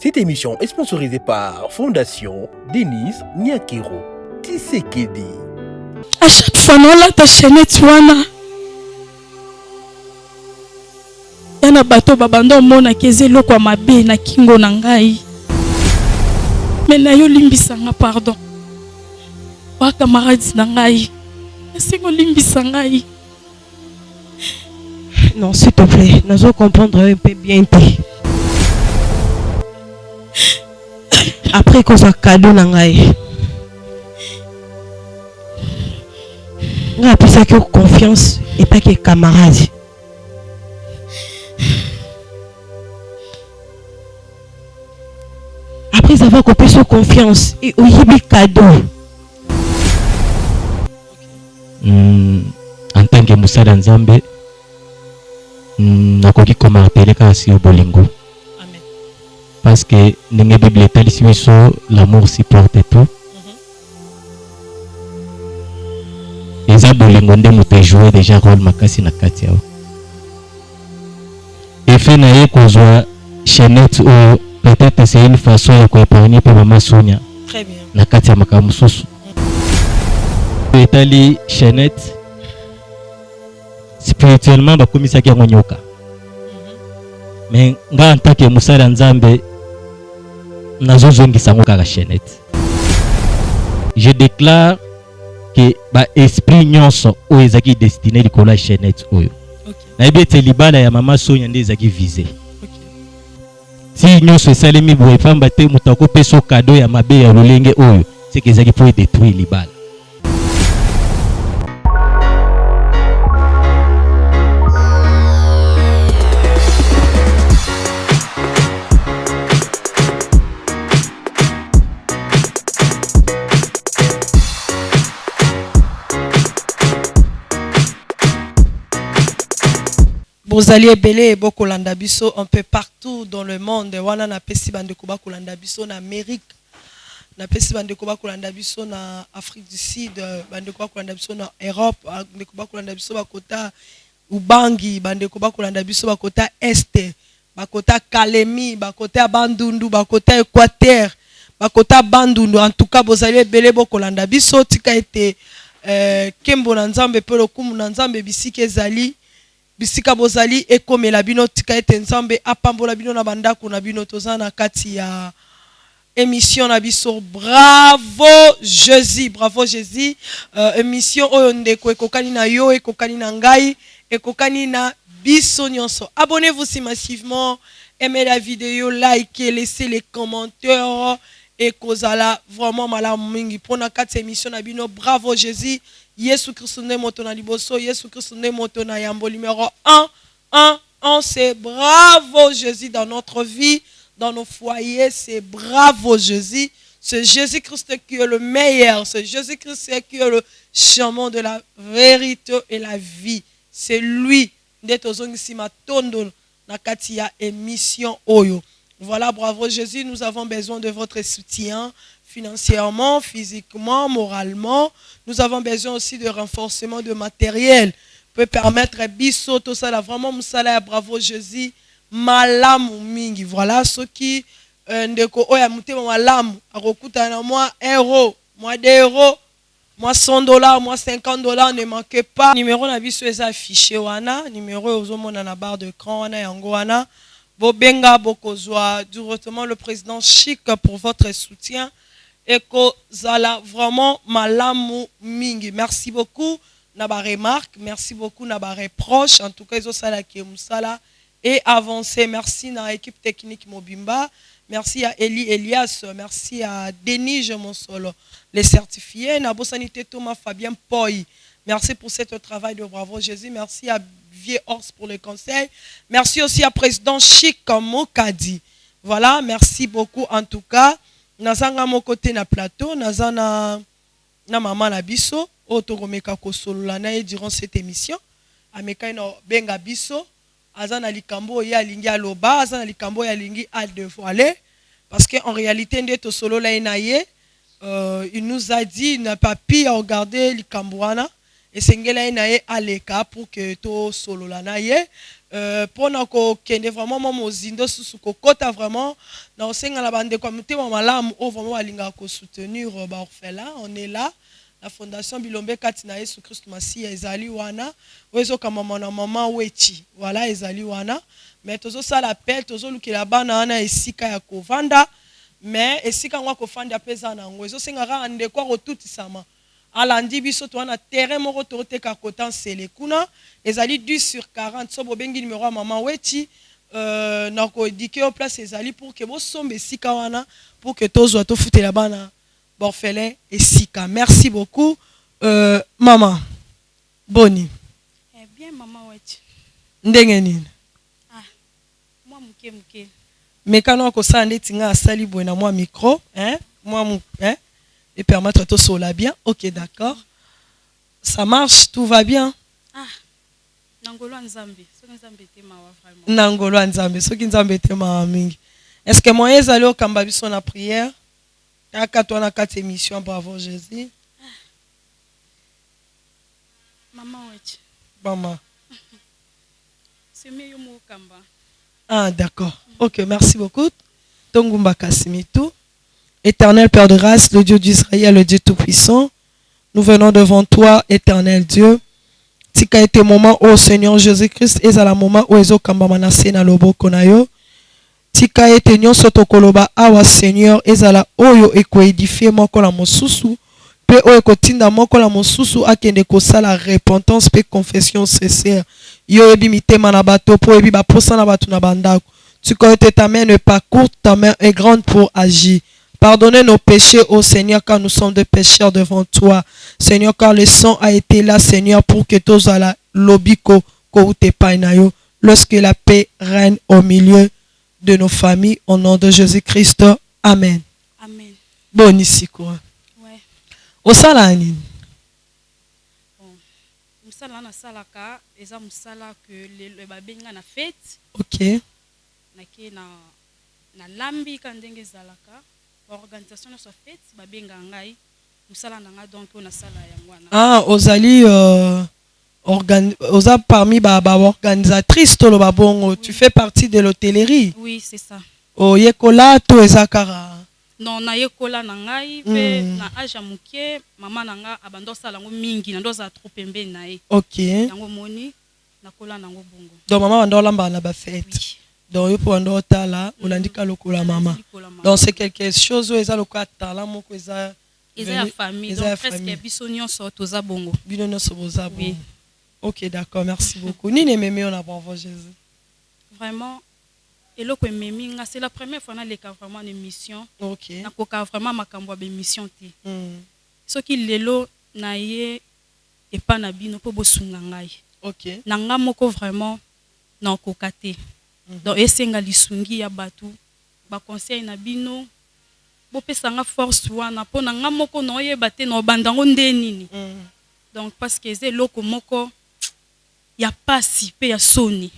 Cette émission est sponsorisée par Fondation Denise Nyakero Tisekedi. À chaque fois, on a ta chaînette wana. Yana bato babando mona kezelo kwa mabe na kingo na ngai. Mais na yo limbisanga pardon. Wa camarades na ngai. Esengo limbisanga ngai. Non, s'il te plaît, nous allons comprendre un peu bien. Après qu'on soit cadeau nangai. On a appris ça que confiance et pas que camarade. Après avoir coupé sur confiance et au yibi cadeau. En tant que Moussa Nzambe, nakoki komartele kasi bolingo. Amen. Parce que dans la Bible l'amour supporte tout. Et ça bolingo nde muté jouer déjà rôle makasi na kati yao. Et fait na kozwa chaînette ou peut-être c'est une façon de épargner pour maman Sonia. Très bien. Na kati ya makamususu. Etali chaînette spirituellement bakomisa ki ngonyoka. Mais nga en tant que Moussa Nzambe nazozongisa ngo kaka chaînette. Je déclare que ba esprit nyonso o ezaki destiné likolo chaînette oyo. Na ebete libala ya mama Sonia nde ezaki visé. Si nyonso esalemi boye pamba te mutako peso cadeau ya mabe ya lolenge oyo, c'est que ezaki pour détruire libala. Bozali ebele boko landa biso un peu partout dans le monde. Wana na pesi bande ko ba kolanda biso na Amérique. Na pesi bande ko ba kolanda biso na Afrique du Sud, bande ko ba kolanda biso na Europe, bande ko ba kolanda biso ba kota Ubangi, bande ko ba kolanda biso ba kota Est, ba kota Kalemi, ba kota Bandundu, ba kota Équateur, ba kota Bandundu. En tout cas bozali ebele boko landa biso tika ete kembo na Nzambe pe lokumu na Nzambe bisika ezali. Bisika bozali ekomela bino tika ete Nzambe apambola bino na bandako na bino tozana kati ya émission na biso bravo Jésus, bravo Jésus. Émission oyo ndeko ekokani na yo, ekokani na ngai, ekokani na biso nyonso. Abonnez-vous si massivement, aimez la vidéo, likez, laissez les commentaires et kozala vraiment malamu mingi pona kati émission na bino bravo Jésus. Yesu Christ nde moto na liboso, Yesu Christ nde moto na yambo numéro 1, c'est bravo Jésus dans notre vie, dans nos foyers, c'est bravo Jésus. C'est Jésus-Christ qui est le meilleur, c'est Jésus-Christ qui est le chemin de la vérité et la vie. C'est lui nde tozongisi matondo na kati ya émission oyo. Voilà, bravo Jésus, nous avons besoin de votre soutien. Financièrement, physiquement, moralement. Nous avons besoin aussi de renforcement de matériel. Peut permettre biso tout ça là vraiment musala bravo Jésus malamu mingi. Voilà ce qui ndeko oya mutema malamu akokuta na moi euro, moi 2 euros, moi $100, moi $50 ne manquez pas. Numéro na biso est affiché wana, numéro ozomona na barre d'écran wana yango wana. Bobenga bokozwa directement le président Chic pour votre soutien. Et kozala vraiment malamu mingi. Merci beaucoup naba remarque, merci beaucoup naba reproche. En tout cas, ils sala ki musala et avancer. Merci na équipe technique Mobimba. Merci à Eli Elias, merci à Denis Jemonsolo, les certifiés. Na Bosanité Thomas Fabien Poi. Merci pour ce travail de bravo Jésus. Merci à Vieux Ors pour le conseil. Merci aussi à président Chic Mokadi. Voilà, merci beaucoup en tout cas. Nazanga mon côté na plateau, nazana na maman na biso, otoromeka kosolola na durant cette émission. Ameka no benga biso, azana likambo ya lingi aloba, azana likambo ya lingi a dévoiler parce que en réalité ndeto solo la inaye, il nous a dit n'a pas pu regarder likambo wana esengela na ye aleka pour que to solola na ye pona ko kende vraiment mozindo susu ko kota vraiment na osenga la bande kwa mutema malamu o vraiment balinga ko soutenir ba orphelin. On est là. La fondation Bilombe Katina Yesu Christ Masia ezali wana ozo kama maman wechi voilà ezali wana mais tozo ça l'appel tozo lukela bana ana esika ya kovanda mais esika ngwa kofanda pesa na ngo ezo sengaka ande kwa tout sama alandi biso to na terrain moko to te ka kotan sele kuna ezali 10/40 so bobengi numéro ya maman wechi na ko indiquer au place ezali pour que bo sombe esika wana pour que tozo to futela bana Borfelin et Sika. Merci beaucoup. Maman, Boni. Eh bien, maman, ouais. Ndengenin. Ah, moi, mouké. Mais quand on a un tinga sali na moi micro, hein, moi, hein, et permettre tout cela bien. Ok, d'accord. Ça marche, tout va bien. Ah, Nangolo Nzambe. Nzambe te mawa vraiment. Nangolo Nzambe. Ce qui Nzambe te mawa mingi. Est-ce que moi, ils allaient au Kambabiso na prière? Toi na 4 émissions, bravo Jésus. Maman wechi. Maman. C'est mieux mo kamba. Ah d'accord. Ok, merci beaucoup. Tongumba Kasimitu. Éternel Père de grâce, le Dieu d'Israël, le Dieu tout-puissant. Nous venons devant toi, éternel Dieu. Tika été moment au Seigneur Jésus-Christ et à la moment où ezo kamba manase na lobo konayo. Tika ete nyonso tokoloba awa Seigneur ezala oyo ekoedifie moko la mosusu pe oyo ekotinda moko la mosusu akende kosala repentance pe confession sincère yo ebi mitema na bato po ebi baposa na bato na bandako. Tu connais ta main n'est pas courte, ta main est grande pour agir. Pardonnez nos péchés, ô Seigneur, car nous sommes des pécheurs devant toi. Seigneur, car le sang a été là, Seigneur, pour que tous à la lobiko ko te painayo lorsque la paix règne au milieu de nos familles, au nom de Jésus-Christ. Amen. Amen. Bon, ici quoi? Ouais. Au salani. Bon. Musala na salaka, eza musala que le babenga na fête. Ok. Na ke na lambi kandenge zalaka. Organisation na so fête babenga ngai. Musala na nga donc on a sala yango wana. Ah, ozali oza parmi ba organisatrice to lo babongo, tu fais partie de l'hôtellerie. Oui, c'est ça. O yekola to ezakara. Non, na yekola na ngai pe na aja muke mama na nga abando sala ngo mingi na ndoza trop pembe na ye. OK. Yango moni na kola nango bongo. Donc maman bando lamba na ba fête. Oui. Donc yo po bando tala olandika lokola mama. Donc c'est quelque chose où eza lokola tala moko eza eza famille donc presque biso nyonso toza bongo. Bino nyonso boza bongo. Oui. Ok, d'accord, merci beaucoup. Ni mémé on a bravo Jésus. Vraiment, et le c'est la première fois qu'on a vraiment une mission. Ok. On a vraiment ma mission. Ce qui lelo na ye et pas na bino po bosunga ngai. Ok. Nanga moko vraiment na kokate. Donc esenga lisungi ya batu ba conseil na bino bo pesanga force wana po nanga moko no yebate no bandango ndenini. Donc parce que c'est loko moko il y a pas si peu ya soni.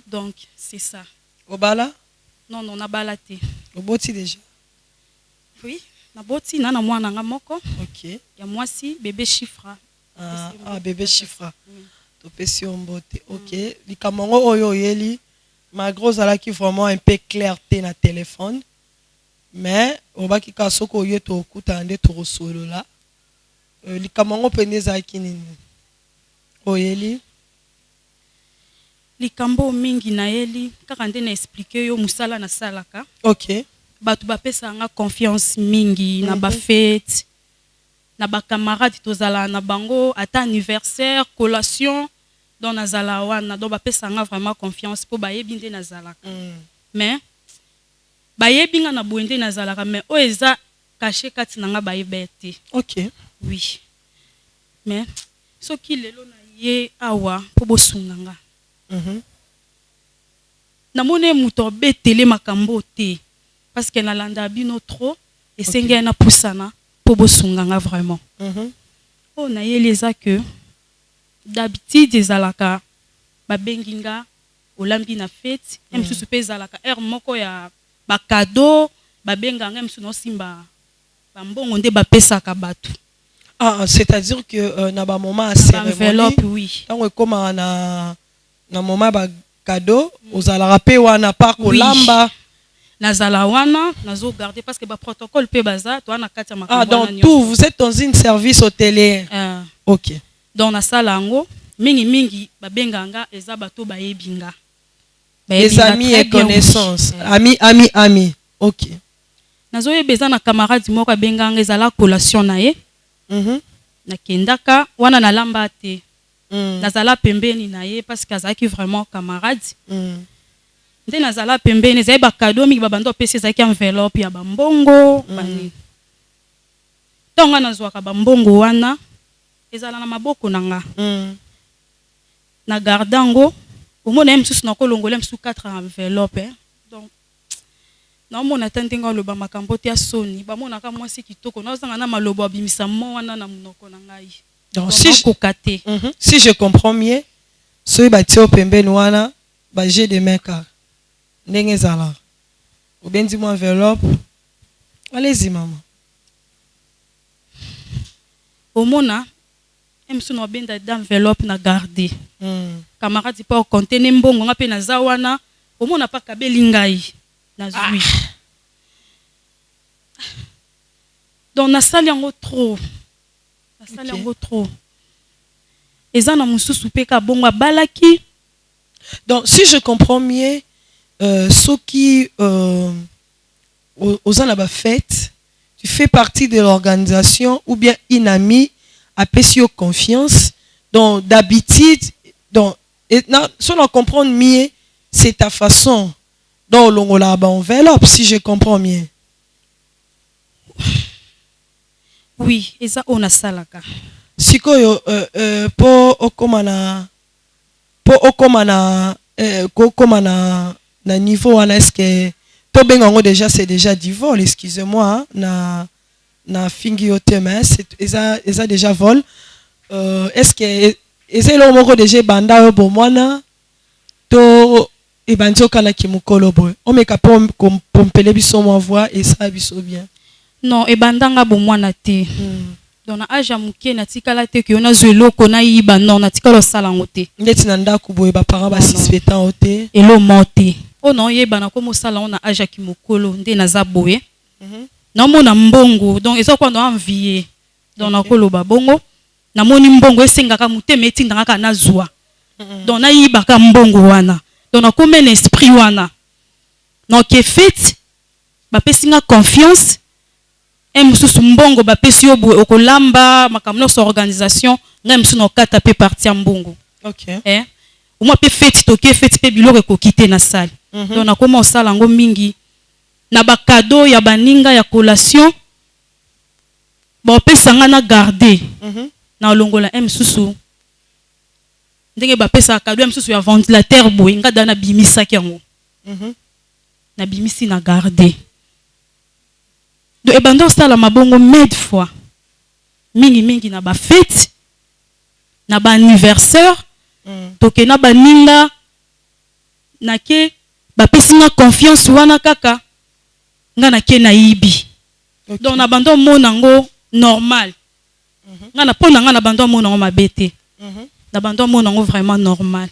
Donc c'est ça. Obala? Non non na balate. Oboti déjà. Oui, na boti na mwana nga moko. OK. Ya mwasi bébé Chifra. Ah bébé Chifra. To pesi ombote. OK. Likamongo oyo yeli ma grosse ala qui vraiment un peu clarté na téléphone. Mais obaki ka soko yeto okuta ande to solo là. Likamongo peneza kinini. Oyeli likambo mingi na yeli kaka nde na expliquer yo musala na salaka. OK. Batu bapesa nga confiance mingi na ba fête na ba camarades tozala na bango ata anniversaire collation dans nazala wana donc bapesa nga vraiment confiance po bayebi nde nazalaka. Mais bayebi nga na boende nazalaka mais o eza caché kati na nga bayebete. OK. Oui. Mais soki lelo na ye awa po bosunga nga. Namone muto betele makambo te parce que na landa bino trop et senga na pusana po bosunga nga vraiment. Oh na yeleza que d'habitude ezalaka babenginga olambi na fête même sous pe ezalaka er moko ya ba cadeau babenganga même sous no simba bambongo nde bapesaka batu. C'est-à-dire que na ba moment à cérémonie enveloppe oui tant comme na moment ba cadeau aux ala rapé wana par kolamba nazala wana nazo garder parce que ba protocole pe baza to na kati ya makambo donc tout vous êtes dans une service hôtelier OK donc na sala ngo mingi ba benganga eza bato ba yebinga les amis et connaissances ami OK nazo yebeza na camarade moko benganga ezala collation na ye na kendaka wana na lamba te nazala pembeni na ye parce que azaki vraiment camarade nde nazala pembeni ezali ba cadeau mingi babando pesi ezaki enveloppe ya bambongo bani tonga nazwaka bambongo wana ezala na maboko nanga na gardango omona msusu na kolongola msusu 4 enveloppe donc na mona tandenga loba makambo te ya soni bamona ka mwasi kitoko na ozanga na malobo abimisa mo wana na munoko na ngai donc si je comprends mieux soyi batio pembeni wana ba jeu de main car ndenge zala obendi mo enveloppe allez-y maman omona msusu na benda d'enveloppe na garder camarade pas contenir mbongo nga pe na za wana omona pa kabeli ngai na zui donc na sali yango trop eza na mususu pe ka bongo balaki donc si je comprends mieux ceux qui aux la fête tu fais partie de l'organisation ou bien une amie a payé confiance donc d'habitude donc si on comprend mieux c'est ta façon donc longola ba enveloppe si je comprends mieux oui eza ona salaka sikoyo po okomana na niveau wana est-ce que to bengango déjà c'est déjà du vol excusez-moi na fingi otema c'est eza déjà vol est-ce que eza lo moko déjà banda bo mwana to ebanzo kana kimukolo boy o meka pompele biso mo voix et ça biso bien non ebandanga bo mwana te donc na age muke na tikala te que na zwelo ko na yiba non na tikala sala ngote ndeti na ndako boy ba parents ba suspectant ote elo monte o non yeba na ko mosala on na age kimukolo nde na za boye na mona mbongo donc eza kwa ndo envier donc na koloba bongo na moni mbongo esengaka muteme etindanga ka na zwa donc na yiba ka mbongo wana donc na comme un esprit wana donc que fait ba pesinga confiance mususu mbongo ba pesi obo okolamba makamno so organisation na mususu no kata pe partie mbongo OK au moins pe fête toke fête pe biloko ko quitter na salle donc na comment sala ngo mingi na ba cadeau ya baninga ya collation bon pesanga na garder na longola mususu ndenge ba pesa cadeau mususu ya ventilateur boy ngada na bimisa kyango na bimisi na garder do ebando sala mabongo med fois mingi na ba fête na ba anniversaire toke na baninga na ke ba pesinga confiance wana kaka nga na ke na yibi donc na bando mona ngo normal nga na pona nga na bando mona ngo mabete na bando mona ngo vraiment normal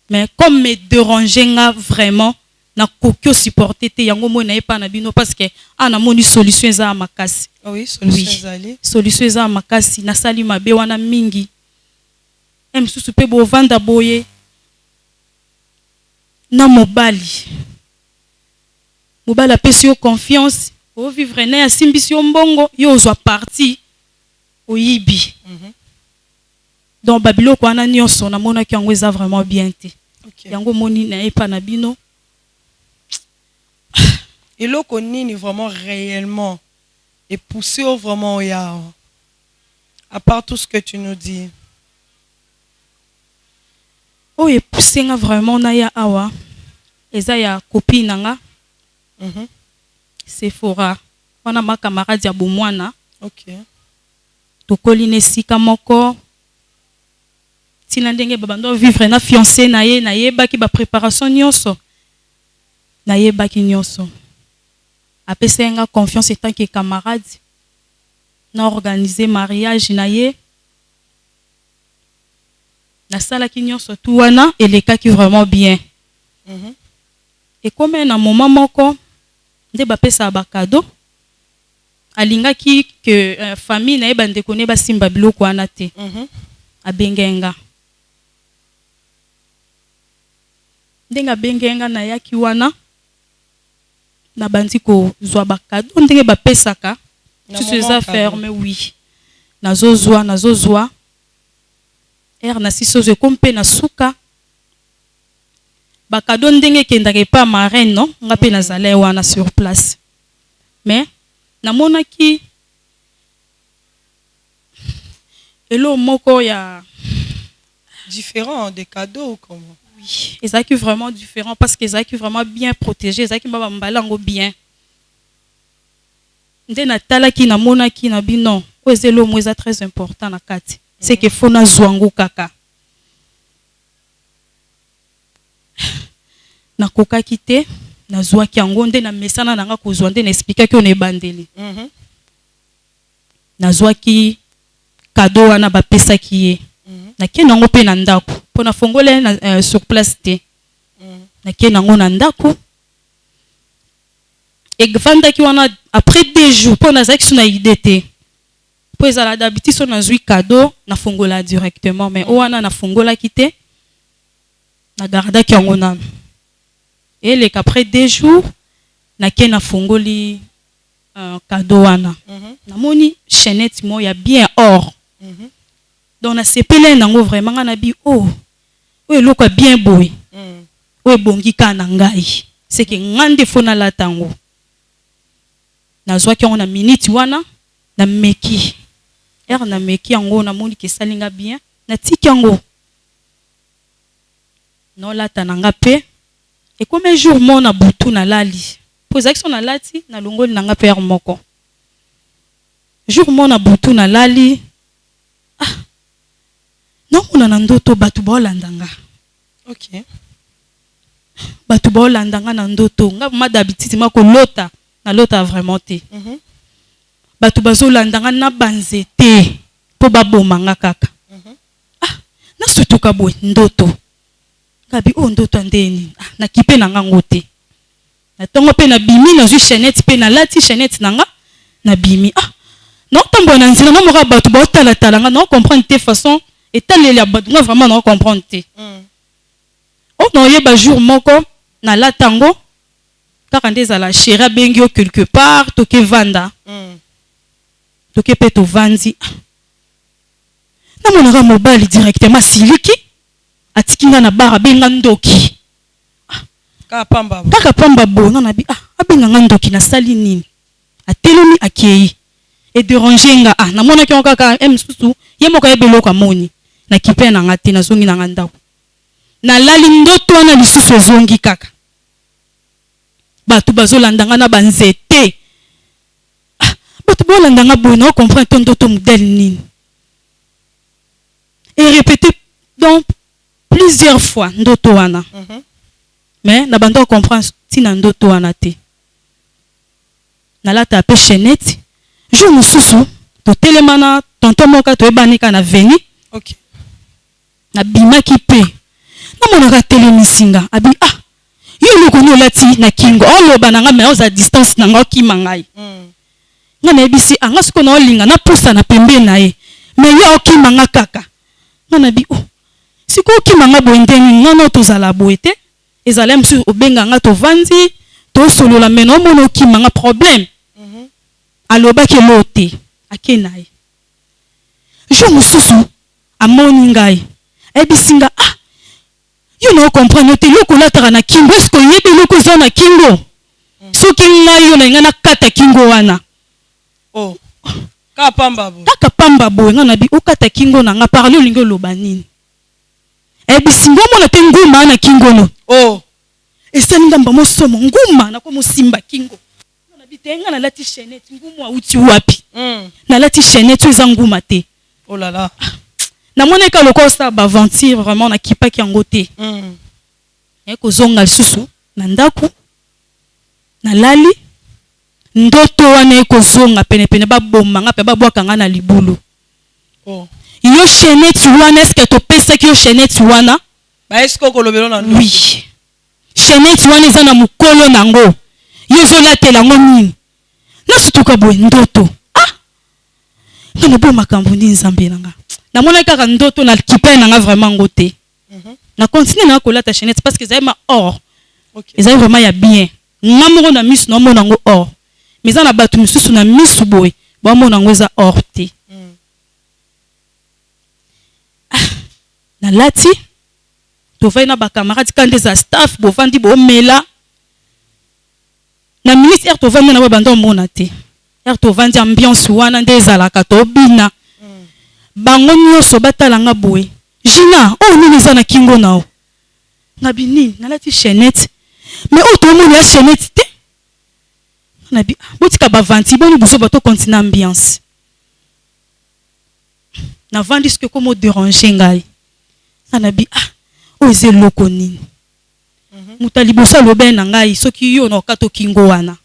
mais comme me déranger nga vraiment na kokyo supporter te yango mona epa na bino parce que ana moni solution za makasi oui solution ezali solution za makasi na sali mabe wana mingi msusu pe bo vanda boye na mobali apesi yo confiance o vivre na ya simbisi yo mbongo yo ozwa parti oyibi donc babiloko wana nyonso na mona ki yango eza vraiment bien te yango moni na epa na bino et loko nini vraiment réellement et pousser vraiment ya à part tout ce que tu nous dis oh et pousser nga vraiment na ya awa eza ya copine nanga Sephora wana ma camarade ya bomwana OK tokoli ne sika moko tina ndenge babando vivre na fiancé na ye baki ba préparation nyonso na ye baki nyonso apesenga confiance en tant que camarade na organiser mariage na ye na sala ki nyonso tu wana elekaki vraiment bien. Et comme na moment moko nde bapesa ba cadeau alingaki que famille na ye bandeko ne basimba biloko wana te. Abengenga ndenga bengenga na yaki wana na bandi ko zwa ba cadeau ndenge bapesaka tu ces affaires mais oui nazozwa na siso je kompe na suka ba cadeau ndenge kendake pa marraine non nga pe nazala wana sur place mais namonaki elo moko ya différent des cadeaux comment. Oui, ezaki vraiment différent parce que ezaki vraiment bien protégé, ezaki mbaba mbalango bien. Nde natalaki namonaki na bino o ezelo mo eza très important na kati. C'est que fona zwango kaka. Na kokaki te na zwaki yango nde na mesana nanga kozwa nde na expliquer ko ne bandeli. Na zwaki cadeau wana bapesaki ye. Na ke nango pe na ndako po na fongole na sur place te. Na ke nango na ndako et gvandaki wana après 2 jours po na zaki na idée te po ezala d'habitude so na zui cadeau na fongola directement mais wana na fongola kite na gardaki yango na et les après 2 jours na ke na fongoli cadeau wana na moni chaînette mo ya bien or. Donc na sepele nango vraiment na bi oh eloko bien boy o bongi kana ngai c'est que ngande fona la tango na zwaki on a minute wana na meki na meki yango na moni ke salinga bien na tiki yango non la tananga pe et comme un jour mon na butu na lali po zaki son na lati na longoli nanga pe moko jour mon na butu na lali non on a ndoto batu baolandanga. OK. Batu baolandanga na ndoto nga ma d'habitude mako lota na lota vraiment te. Batu bazolandanga na banzete po babomanga kaka. Na sutuka boy ndoto. Kabi o ndoto ndeni na kipe nanga ngote. Na tongo pe na bimi na zui chaînette pe na lati chaînette nanga na bimi. Non tambo na nzina na moka batu baotala talanga non comprendre te façon et tel les abadunga vraiment non comprendre te. Oh non yeba jour moko na la tango kaka ndeza la chéra bengio quelque part toke vanda. Toke peto vandi. Na monaka mobali directement siliki atikinga na bara benga ndoki. Kaka pamba bo non na bi abenga ndoki na sali nini. Atelemi akei et déranger nga na monaki on kaka msusu yemo ka ebelo ka moni. Na kipe na ngati na zongi na ngandako na lali ndoto na lisusu zongi kaka batu bazolandanga na banzete batu bazolandanga bono comprendre ton ndoto modèle nini et répéter donc plusieurs fois ndoto wana mais na bando comprendre tina ndoto wana te na lata ape chaînette jour mususu to telemana tonton moka to ebanika na veni. OK. Na bimaki pe na monaka telemisinga abi yo lokono lati na kingo oloba nanga mais oza distance nanga okima ngai nga na ebisi anga siko na olinga na pusa na pembe na ye mais yo okima nga kaka nga na bi siko okima nga boendeni nga no tozala boete ezala msu obenga nga to vandi to solola mais no mono okima nga problème aloba ke lote akenaye jo mususu amoni ngai ebisinga yo no comprendre te loko lataka na kingo est-ce que yebi loko zo na kingo soki ngai yo na ngana kata kingo wana kaka pamba bo ngana bi okata kingo na nga parler olingo loba nini ebisinga mona te nguma na kingo no esani ngamba mosomo nguma na ko mosimba kingo ngana bi te ngana lati chaînette ngumu auti wapi na lati chaînette eza nguma te. Oh là là. Na moneka loko sa ba aventure vraiment na kipaki yango te. E ko zonga susu na ndako na lali ndoto wana ekozonga pene baboma nga pe babwaka nga na libulu. Oh. Yo chaînette wana est-ce que topesaki yo chaînette wana? Ba est-ce que kolobelo na ndoto? Oui. Chaînette wana eza na mukolo nango. Yo zolatela ngo nini? Na sutuka boye ndoto. Ah! Ngana bo makambo ni nzambe nanga. Na mona kaka ndoto na kipe nanga vraiment ngote. Na continue na kolata chaînette parce que ça ma or. OK. Eza vraiment ya bien. Ngamoko na misu na mona ngo or. Mais ça na batu misusu na misu boye. Ba mona ngo eza or te. Na lati tovai na ba camarades quand des staff bo vandi bo mela na ministère tovandi na ba bando mona te tovandi ambiance wana ndezalaka to bina bango nyoso batalanga boye Gina oh nini za na kingo nao na bini na lati chaînette mais oh to mona chaînette te na bi botika ba vanti boni buso bato continue ambiance na vandi ce que comme déranger ngai anabi oze loko nini mutali bosa lobe na ngai soki yo na kato kingo wana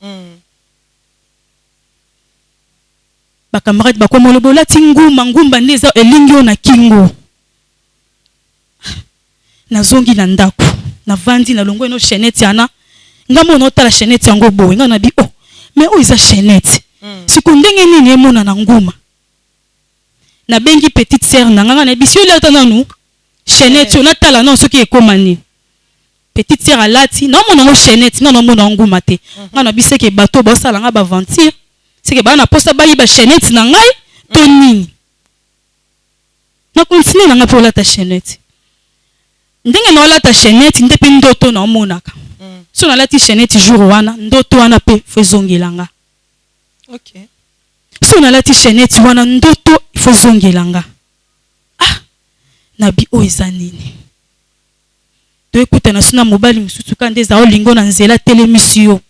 ba camarade ba komo lobola tinguma ngumba ndeza elingi yo na kingo na zongi na ndako na vandi na longo no chaînette yana ngamo no tala chaînette yango boye ngana bi oh mais o isa chaînette sikundenge nini emona na nguma na bengi petite sœur na ngana na bisio leta nanu chaînette on a tala non ce qui est komani petite sœur alati non mon ngo chaînette non mon nguma te ngana bise ke bateau ba sala nga ba ventir c'est que ba na posa ba yiba chaînette na ngai to nini na continue na nga pour la ta chaînette ndenge na la ta chaînette ndepe ndoto na monaka so na lati chaînette jour wana ndoto wana pe fozongelanga. OK. So na lati chaînette wana ndoto fozongelanga. Nabi o eza nini to ekuta na suna mobali mususu ka ndeza o lingo na nzela telemisio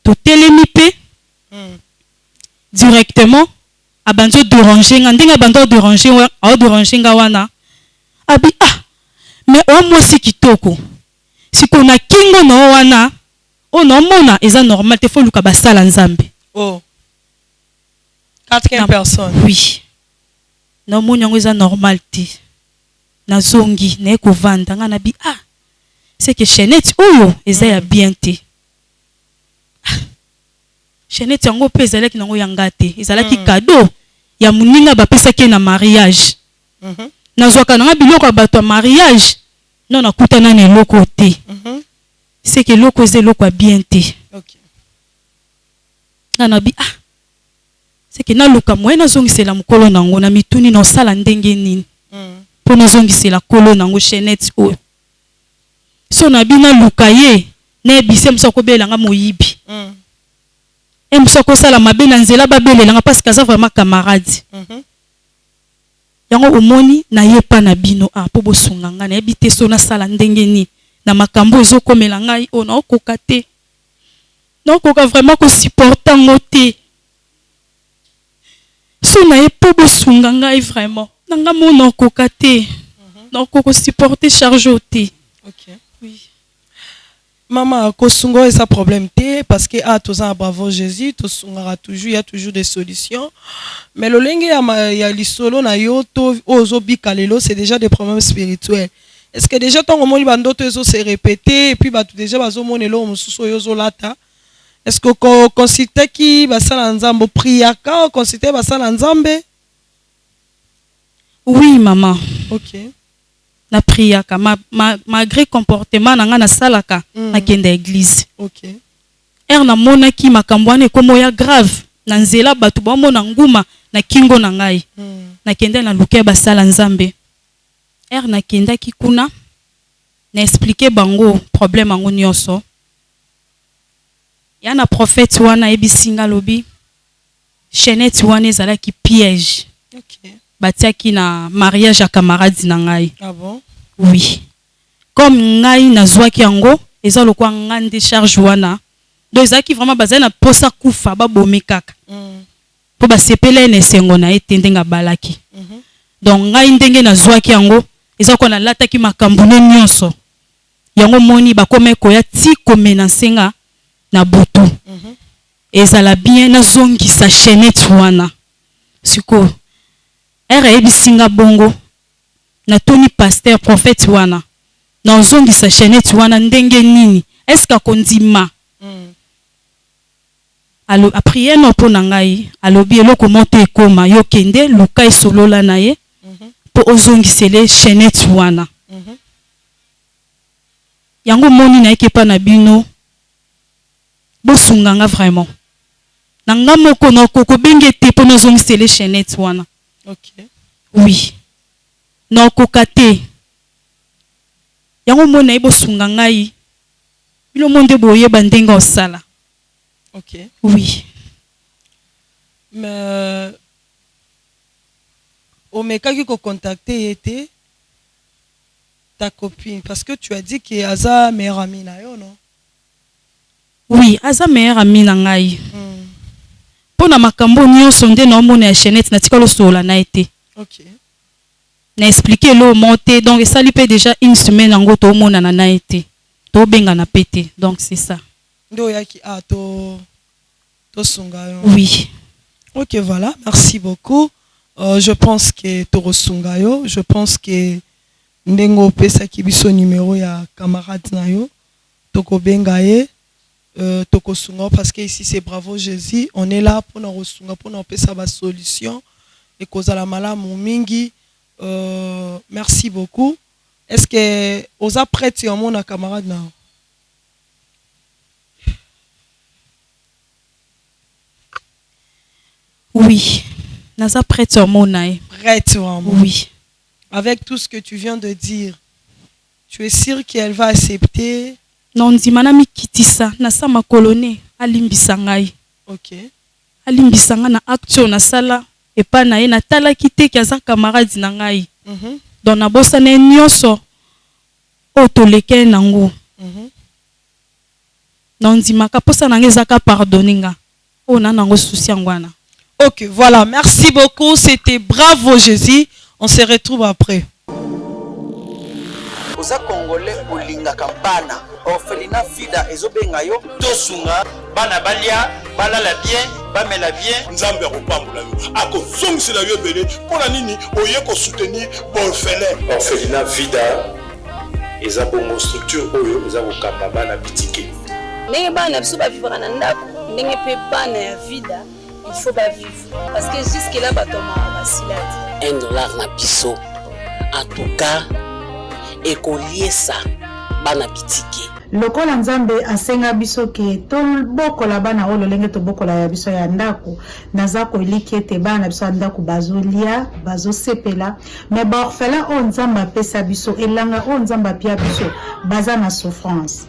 to telemi pe directement abanzo déranger nga ndinga bando déranger nga wana abi mais o mwasi kitoko siko na kingo na wana o na mona eza normal te fo luka basala nzambe. Oh 4 personnes. Oui. Na moni yango eza normal te na zongi na ekovanda nga na bi c'est que chaînette oyo eza ya bien te chaînette yango pe ezalaki nango yanga te ezalaki cadeau ya muninga bapesaki na mariage nazwaka nanga biloko ya bato ya mariage non nakutana na eloko te c'est que eloko eza eloko ya bien te. OK. nga na bi c'est que na luka moyen nazongisela mukolo nango na mituni na osala ndenge nini po nazongisela kolo nango chaînette oyo so na bina luka ye na ebise mso kobelanga moyibi mso kosala mabe na nzela babelelanga parce que aza vraiment camarade yango omoni na ye pa na bino po bosunga nga na yebi te so nasala ndenge nini na makambo ezokomela ngai o naokoka te naokoka vraiment kosupporta ngo te so na ye po bosunga ngai vraiment nanga mona okoka te nakoko supporter charge o te. OK. Oui. Maman kosungo eza problème te parce que toza bravo Jésus to sungara toujours il y a toujours des solutions mais le lenge ya lisolo na yo to ozobika lelo c'est déjà des problèmes spirituels. Est-ce que déjà ton omoni bandoto ezo se répéter et puis batu déjà bazomonelo mususu yozo lata est-ce que consulter ki basala nzambo priaka consulter basala nzambe? Oui maman. OK. Na priaka malgré comportement nanga na salaka na kenda église. OK. Na monaki makambo wana ekomo ya grave na nzela batu bamona nguma na kingo na ngai na kenda na luke basala nzambe na kenda ki kuna na expliquer bango problème ango nyonso ya na prophète wana ebisinga lobi chaînette wana ezalaki piège. OK. Batiaki na mariage ya camarade na ngai. Ah bon? Oui. Comme ngai nazwaki yango eza lokwa ngande charge wana donc ezalaki vraiment bazali na posa kufa babomi kaka po basepele na esengo na ye te ndenge abalaki donc ngai ndenge nazwaki yango eza kwa nalataki makambo nyonso yango moni bakome koya ti komena nsenga na butu ezala bien nazongisa chaînette wana siko ere ebisinga bongo na toni pasteur prophète wana nazongisa chaînette wana ndenge nini est-ce que kondima alo aprier no pona ngai alobi eloko monte ekoma yo kende luka esolola na ye po ozongisele chaînette wana yango moni na ekepa na bino bosunganga vraiment nanga moko na koko benge te po nozongisele chaînette wana. OK. Oui. Na kokate yango mona e bosunga ngai bino monde boye bandenga osala. OK. Oui. Mais au meka qui ko contacter était ta copine parce que tu as dit que aza meilleure amie na yo non? Oui, aza meilleure amie na ngai. Pona makambo nyonso nde na omona ya chaînette na tikalo sola na été. OK. Na expliquer lo monté donc ça lui fait déjà une semaine en goto omona na été. To benga na pété donc c'est ça. Ndo yaki to sunga yo. Oui. OK, voilà, merci beaucoup. Je pense que Toro Sungayo, je pense que Ndengo pesa kibiso numéro ya camarade na yo, Toko Bengaye, Toko Sunga, parce que ici c'est Bravo Jésus, on est là pour nous sunga, pour nous pesa ba solution et cause la malamu mingi. Merci beaucoup. Est-ce que aux apprêtés en mon camarade na? Oui. Naza prête sur mon aïe. Prête sur mon. Oui. Avec tout ce que tu viens de dire, tu es sûr qu'elle va accepter? Non, ndimana mi kitisa na sa ma colonie alimbisa ngai. OK. Alimbisa nga na action na sala et pas na ye na tala kite ki aza camarade na ngai. Donc na bosa na nyonso otoleke nango. Non ndimaka posa na ngezaka pardonninga. O na nango souci ngwana. OK, voilà, merci beaucoup, c'était Bravo Jésus. On se retrouve après. Oza Congolais olinga kampana orphelinat Vida ezobenga yo tosunga bana balia balala bien bamela bien nzambe akopambola yo akozongisela yo ebele mpona nini oye soutenir orphelin. Orphelinat Vida eza bongo structure oyo eza kokamba bana bitike ndenge bana biso bavivaka na ndako ndenge mpe bana ya Vida il faut pas vivre parce que jusque là batoma basilati $1 na biso en tout cas ekoliesa bana bitike lokola nzambe asenga biso ke tobokola bana oyo lolenge tobokola ya biso ya ndako naza koliki ete bana biso ya ndako bazolia bazosepela me baorphelin oyo nzambe apesa biso elanga oyo nzambe apia biso baza na souffrance.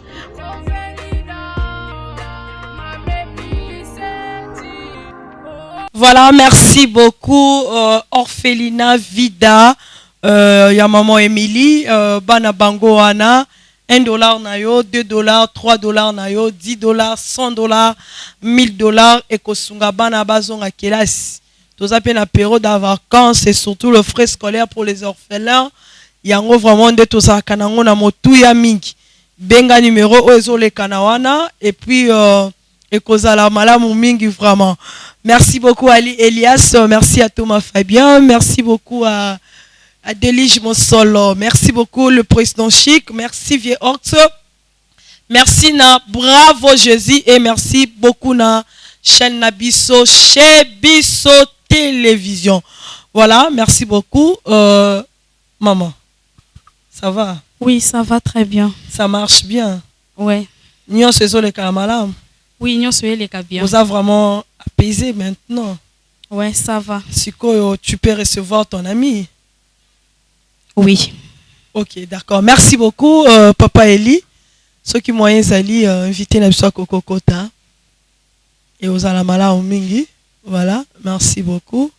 Voilà, merci beaucoup Orphelinat Vida, ya maman Emily, bana bango wana, $1 na yo, $2, $3 na yo, $10, $100, $1000 et kosunga bana bazonga kelasi. Tous appellent la période de vacances et surtout le frais scolaire pour les orphelins. Yango vraiment de tous à kanango na motuya mingi. Benga numéro ozo le kanawana et puis et kozala malamu mingi vraiment. Merci beaucoup Ali Elias, merci à Thomas Fabien, merci beaucoup à Delige Monsolo, merci beaucoup le président Chic, merci Vieux Orte, merci na Bravo Jésus et merci beaucoup na chaîne Nabiso, chez Bisso Télévision. Voilà, merci beaucoup. Maman, ça va? Oui, ça va très bien. Ça marche bien? Ouais. Nyon se les kamalam. Oui, nyon se les bien. Vous avez vraiment apaisé maintenant? Ouais, ça va. Siko, tu peux recevoir ton ami? Oui. Ok, d'accord. Merci beaucoup, Papa Eli. Ceux qui m'ont invité à Coco Kota et aux Alamala au Mingi. Voilà, merci beaucoup.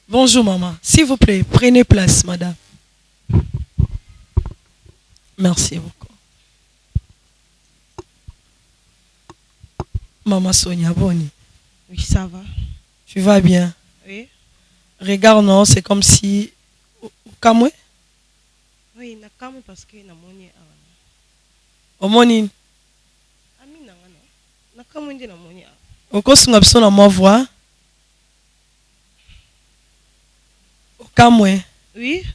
Bonjour maman, s'il vous plaît, prenez place madame. Merci beaucoup. Maman Sonia Boni. Oui, ça va. Tu vas bien? Oui. Regarde, non, c'est comme si... Kamwe? Oui, na kamwe parce que na moni. Omoni. Amina ngana. Nakamundi na monia. Okosunga biso na mwa voix. Okamwe. Oui.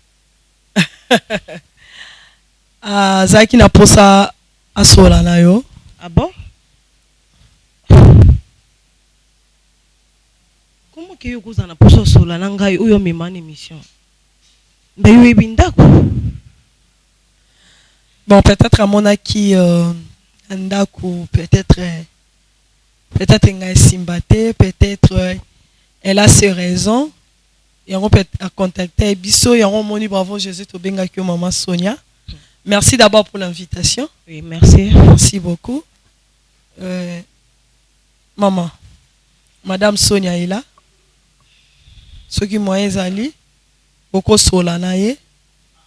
Zaki na posa asola na yo. Ah bon? Comment que yo kozana poso sola na ngai oyo memana émission? Ba yo ebindako. Bon, peut-être à mon aki Andaku, peut-être ngai Simbate, peut-être elle a ses raisons. Et on peut contacter Bisso et on moni bravo Jésus Tobenga que maman Sonia. Merci d'abord pour l'invitation. Oui, merci. Merci beaucoup. Maman, Madame Sonia est là. Ce qui m'a ezali, beaucoup solana ye,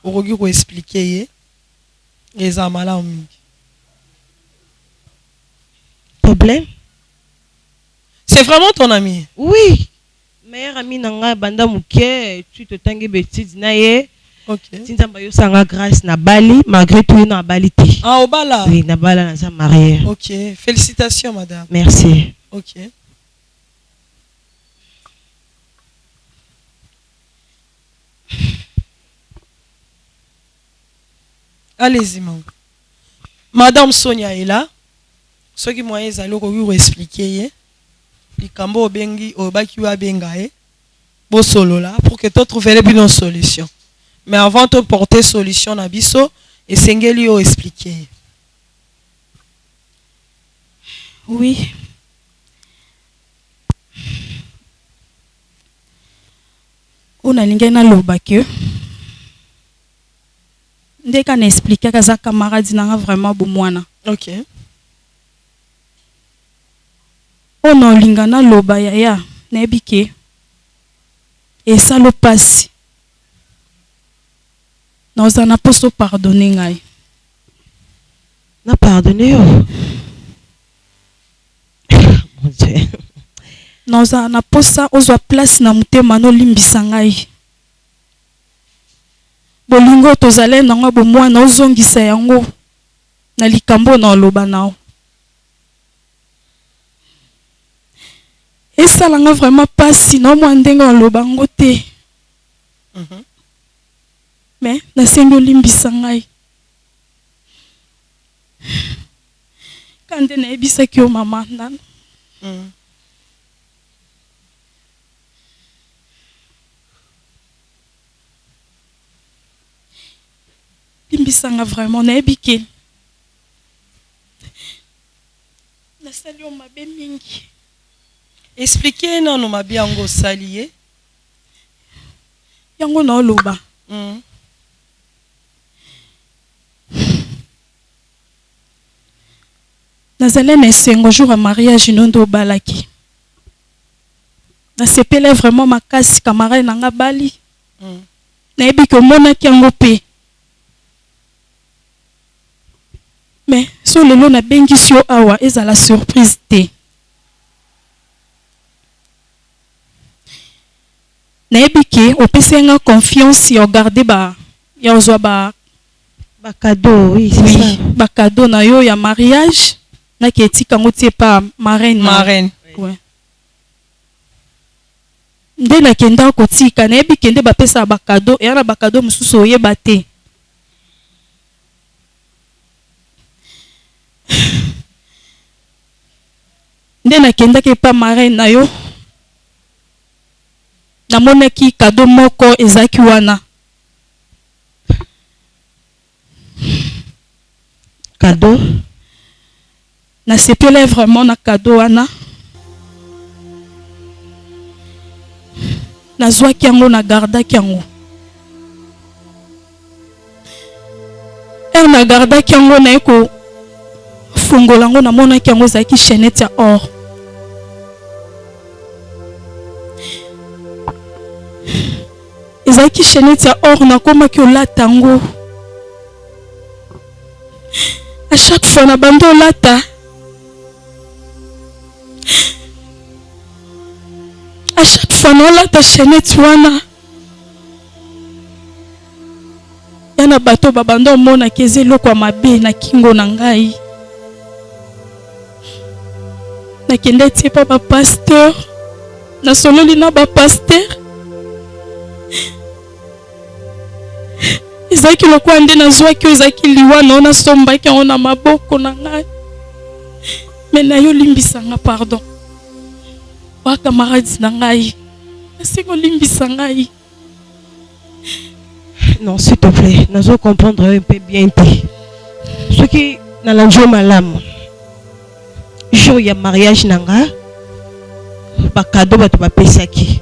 beaucoup ko expliquer ye, les amala mingi. Problème? C'est vraiment ton ami? Oui. Meilleur ami nanga banda muke, tu te tangi bêtise na ye. Ok. Tinzamba yo sanga grâce na Bali, malgré tout na Bali te. Ah, au Bala? Oui, na Bala na sa mariée. Ok. Félicitations, madame. Merci. Ok. Allez-y, maman. Madame Sonia est là. Ce qui m'a dit, vous expliquer. Likambo obengi obaki wa bengae. Bo solo là pour que tu trouves une solution. Mais avant de porter solution na biso, et sengeli o expliquer. Oui. On a l'ingé na loba que dès qu'on explique que sa camarade n'a vraiment besoin. Ok. On a l'ingé na loba ya nebike et ça le passe. Nous en avons pas pardonné ngai. Na pardonné oh. Mon Dieu. Nous en avons pas ozo place na mutema no limbisa ngai. Bolingo tozale nanga bo mwana ozongisa yango na likambo na loba nao. Et ça l'a vraiment pas sinon moi ndenga loba ngote. Mais na sengo limbisa ngai. Quand na ebisa ki o mama nan. Limbisanga vraiment na ebike. Na sali o mabe mingi. Expliquez non no mabe yango salié. Yango na loba. Nazalé na sengo jour à mariage nondo balaki. Na sepele vraiment makasi camarade nanga bali. Na ebike mona ki yango pe. Mais sur le lot na bengi sio awa ezala surprise te. Na ebike opesenga confiance ya garder ba ya ozwa ba cadeau oui c'est ça. Ba cadeau na yo ya mariage na ki etika ngotie pa marraine. Ouais. Nde na kenda kotika na ebike nde bapesa ba cadeau ya na ba cadeau mususu oyeba te. Nde na kenda ke pa marraine na yo. Na monaki cadeau moko ezaki wana. Cadeau. Na sepele vraiment na cadeau wana. Na zwaki yango na gardaki yango. Na gardaki yango na eko fungola yango na monaki yango ezaki chaînette ya or. Ezaki chaînette ya or na koma ki olata yango. À chaque fois na bando olata. À chaque fois na olata chaînette wana. yana bato babanda omona keze eloko ya mabe na kingo na ngai. Nakende tie pa bapasteur, nasololi na bapasteur. Ezaki lokwa nde nazwaki ezaki liwa na nasombaki yango na maboko na ngai. Mais nayo limbisanga pardon. Wa camarades na ngai. Nasengo limbisa ngai. Non, s'il te plaît, nous allons comprendre un peu bien. Ce qui dans la joie malam, jour il y a mariage nanga, ba cadeau ba tuba pesaki.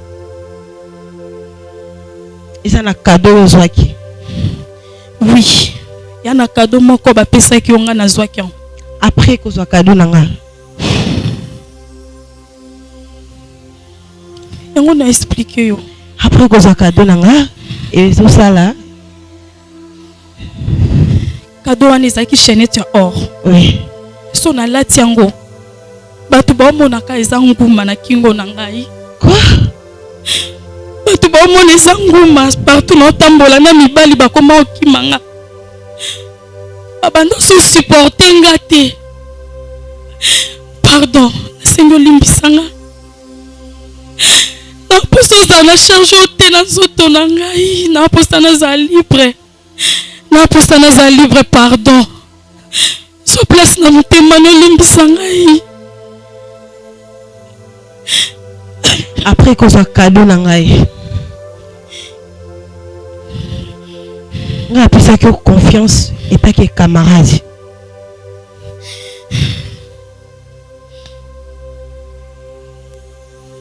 Ils ont un cadeau ozwaki. Oui, il y a un cadeau moko ba pesaki onga na zwaki. Après que ozwa cadeau nanga. Yango na expliquer yo. Après que ozwa cadeau nanga, et tout ça là. Cadeau wana ezaki chaînette ya or. Oui. So na lati yango. Bato baomonaka eza nguma na kingo na ngai. Quoi? Bato baomona eza nguma partout na otambola na mibali bakoma okimanga. Babanda so supporter nga te. Pardon, nasengo limbisanga. Na poso za na charge ote na nzoto na ngai. Na poso na za libre. Na posa naza libre pardon. So place na motema no limbisa ngai. Après que ça cadeau na ngai. Nga pesa que confiance et pas que camarade.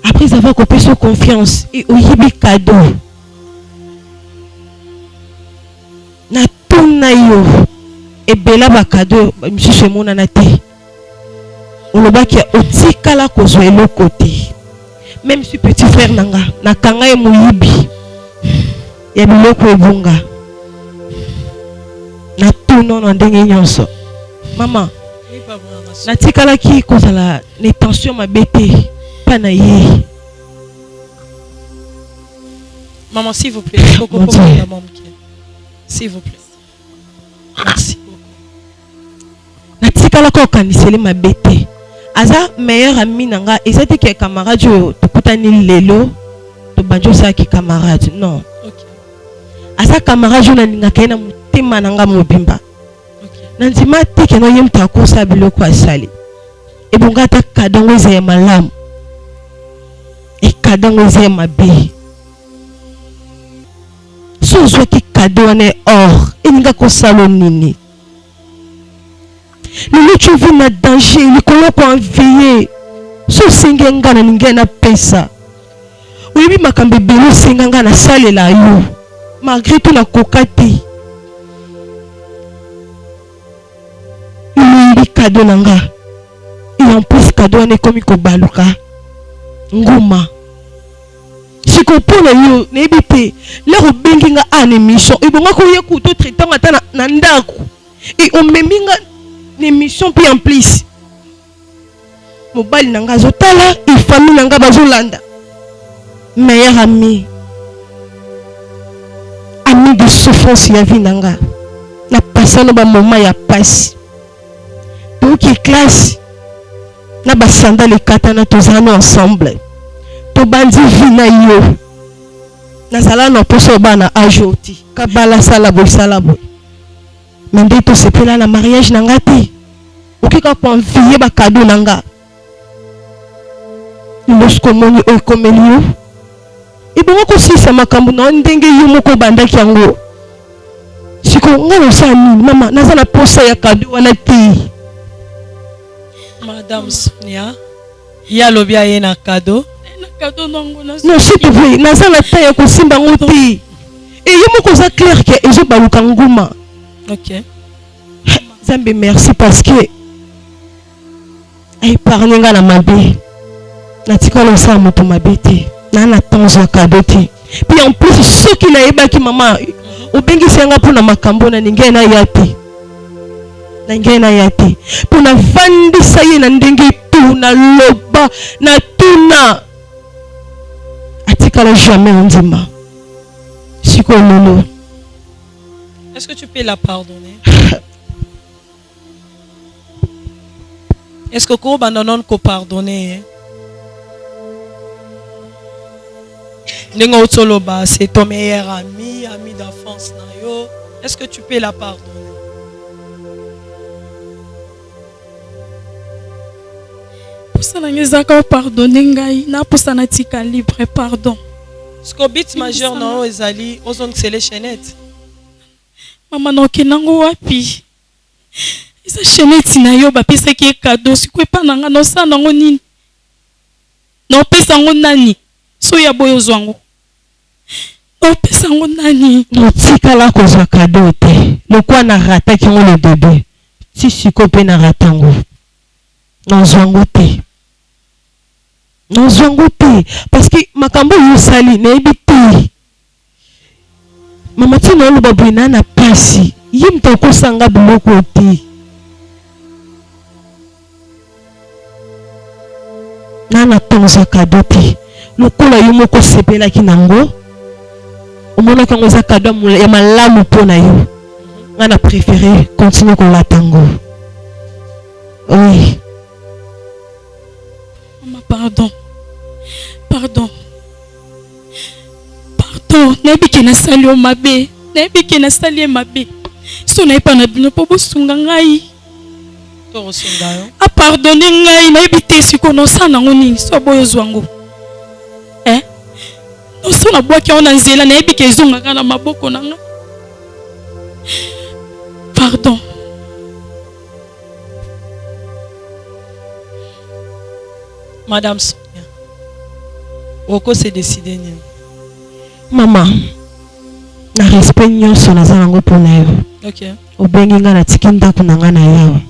Après avoir coupé son confiance et oyibi cadeau. Na tuna yo e bela ba cadeau monsieur mona na te olobaki otikala kozwa eloko te même si petit frère nanga na kanga e moyibi ya biloko ebunga na tuna na ndenge nyonso mama na tikala ki kozala ne tension mabete pa na ye. Maman, s'il vous plaît, s'il vous plaît. Merci beaucoup. Natikala ko kaniseli mabete. Aza meilleur ami nanga, ezati ke camarade yo tokutani lelo to banjo sa ki camarade. Non. OK. Aza camarade yo na ninga kaina mutema nanga mobimba. OK. Nanzima teke no yemta ko sa biloko asali. E bonga ta kadongo ze malamu. E kadongo ze mabe. So zo ki cadeau ne or eninga ko salo nini. Lelo tu vis na danger ni ko ko enveiller. So singenga na ningena pesa. Oyebi makambe belo singanga na salela yo. Malgré tout la kokati. Ni cadeau nanga. Et en plus cadeau ne komi ko baluka. Nguma. Si pour yo nebite le benginga an émission et bon ko yeku to traitant ata na ndako et on meminga émission puis en plus mobile nanga zotala et famille nanga bazolanda meilleur ami de souffrance ya vie nanga na passer no ba moment ya passe donc classe na ba sandale katana tozana ensemble to bandi vina yo nazala na poso bana ajoti kabala sala bo mende to sepela na mariage nanga te okika confier ba cadeau nanga lorsque moni o komelio e bongo ko sisa makambu na ndenge yo moko banda kyango siko ngalo sa nini mama nazala poso ya cadeau wana te. Madame Sonia ya lobia ye na cadeau. Non, s'il te plaît, naza la taille ko simba ngoti. Et yo moko za clair que ezo baluka nguma. OK. Zambe merci parce que ay parninga na mabe. Na tikolo sa moto mabete. Na na tonzo cadeau te. Puis en plus ceux qui na yeba ki mama obengi senga pona makambo na ninge na yati. Na ninge na yati. Pona vandi saye na ndenge tu na loba na tuna. Atikala jamais on dima. Siko lolo. Est-ce que tu peux la pardonner? Est-ce que tu peux pardonner? C'est ton meilleur ami, ami d'enfance. Est-ce que tu peux la pardonner? Pardonner ngai na posana tika libre pardon. Ce que bit majeur non ezali ozon c'est les chaînettes. Maman no kenango wapi? Isa chaînette na yo ba pesa ki cadeau sikwe pa nanga no sana ngo nini? No pesa ngo nani? So ya boyo zwango. No pesa ngo nani? No tika la kozwa cadeau te. Le quoi na rata ki ngo le début. Si siko pe na ratango. Non zwango te. Non zwango te parce que makambo yo sali na ebite. Mama tina lo babwina na pasi. Yim to ko sanga biloko te. Nana tonza cadeau te. Lokola yo moko sepela ki nango. Omona kango za cadeau ya malamu pona yo. Ngana préféré continuer ko la tango. Oui. Maman pardon. Pardon. Pardon. Nebiki na sali o mabe. Nebiki na sali mabe. So na ipa na bino po bosunga ngai. To rosunga yo. A pardonner ngai na ebite siko no sana ngoni so boyo zwango. No so na boaki ona nzela na ebike ezonga kana maboko na nga. Pardon. Madame Sonia. Oko s'est décidé ni. Maman. Na respect nyonso na zango pona yo. OK. Obengi nga na tikinda kunanga na yawa.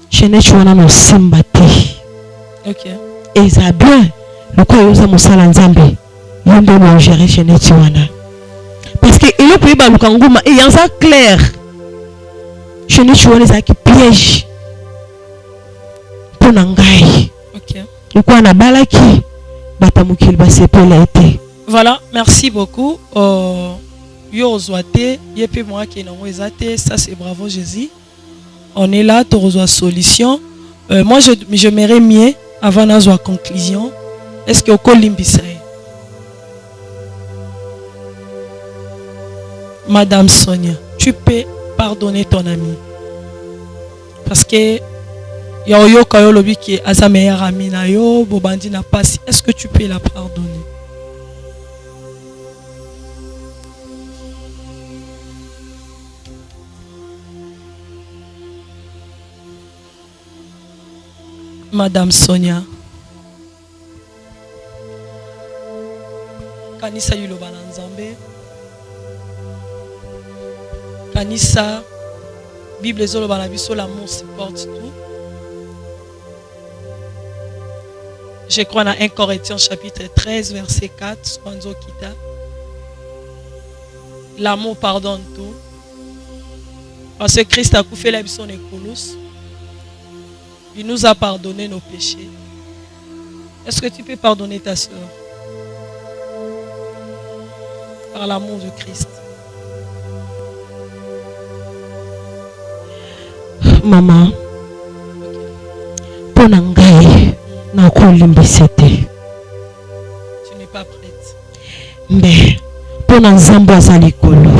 Chene chwana no simba te. OK. Et ça bien. Le quoi yoza mosala nzambe. Yondo mo gérer chene chwana. Parce que il peut ba lukanguma et yanza clair. Chene chwana za ki piège. Pona ngai. OK. Le quoi na balaki batamukil ba sepela été. Voilà, merci beaucoup. Yo ozwate, yepe moi qui nango ezate, ça c'est bravo Jésus. On est là, tu reçois solution. Moi je m'aimerais mieux avant d'avoir conclusion. Est-ce que au limbisa? Madame Sonia, tu peux pardonner ton ami. Parce que ya yo kayo lobi qui est sa meilleure amie na yo, bobandi na passe. Est-ce que tu peux la pardonner? Madame Sonia. Kanisa yuloba na nzambe. Kanisa Bible ezoloba na biso l'amour supporte tout. Je crois dans 1 Corinthiens chapitre 13 verset 4 Swanzo Kita. L'amour pardonne tout. Parce que Christ a coupé la biso nekolos. Il nous a pardonné nos péchés. Est-ce que tu peux pardonner ta soeur? Par l'amour de Christ. Maman. Pona ngai na kolimbisa te. Tu n'es pas prête. Mais pona nzambo azali likolo.